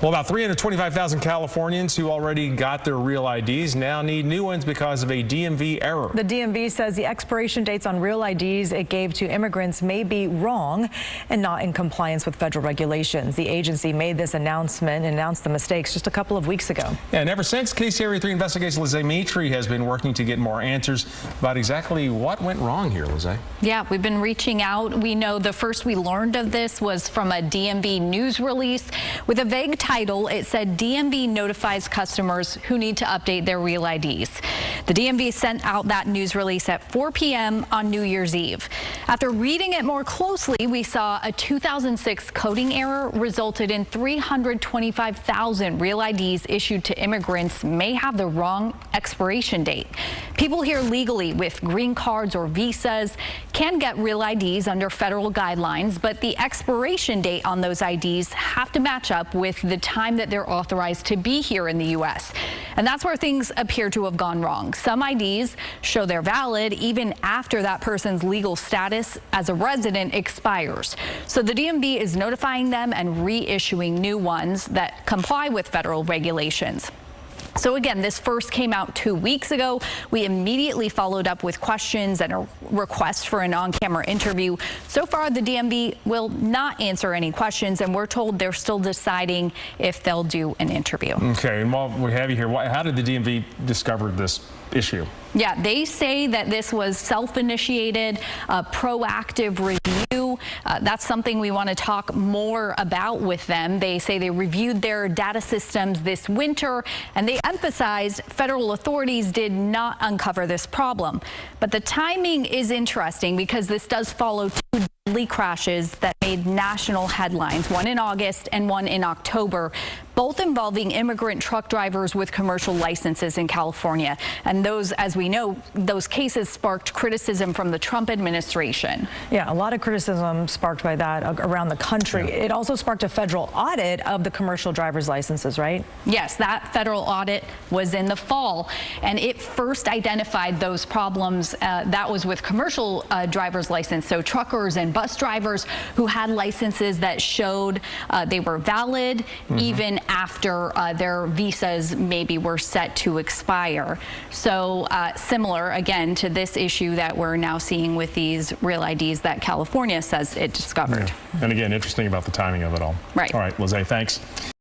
Well, about 325,000 Californians who already got their real IDs now need new ones because of a DMV error. The DMV says the expiration dates on real IDs it gave to immigrants may be wrong and not in compliance with federal regulations. The agency made this announcement and announced the mistakes just a couple of weeks ago. And ever since, Case Area 3 investigator Lizzie Mitri has been working to get more answers about exactly what went wrong here, Lizzie. Yeah, we've been reaching out. We know the first we learned of this was from a DMV news release with a vague title. It said DMV notifies customers who need to update their real IDs. The DMV sent out that news release at 4 p.m. on New Year's Eve. After reading it more closely, we saw a 2006 coding error resulted in 325,000 real IDs issued to immigrants may have the wrong expiration date. People here legally with green cards or visas can get real IDs under federal guidelines, but the expiration date on those IDs have to match up with the time that they're authorized to be here in the U.S. And that's where things appear to have gone wrong. Some IDs show they're valid even after that person's legal status as a resident expires. So the DMV is notifying them and reissuing new ones that comply with federal regulations. So again, this first came out 2 weeks ago. We immediately followed up with questions and a request for an on-camera interview. So far, the DMV will not answer any questions, and we're told they're still deciding if they'll do an interview. Okay, and while we have you here, how did the DMV discover this issue? Yeah, they say that this was self-initiated, proactive review. That's something we want to talk more about with them. They say they reviewed their data systems this winter, and they emphasized federal authorities did not uncover this problem. But the timing is interesting because this does follow two deadly crashes that made national headlines, one in August and one in October, both involving immigrant truck drivers with commercial licenses in California. And those, as we know, those cases sparked criticism from the Trump administration. Yeah, a lot of criticism sparked by that around the country. Yeah. It also sparked a federal audit of the commercial driver's licenses, right? Yes, that federal audit was in the fall, and it first identified those problems. That was with commercial driver's license, so truckers and bus drivers who had licenses that showed they were valid even after their visas maybe were set to expire. So similar again to this issue that we're now seeing with these real IDs that California says it discovered. Yeah. And again, interesting about the timing of it all. Right. All right, Lizzie, thanks.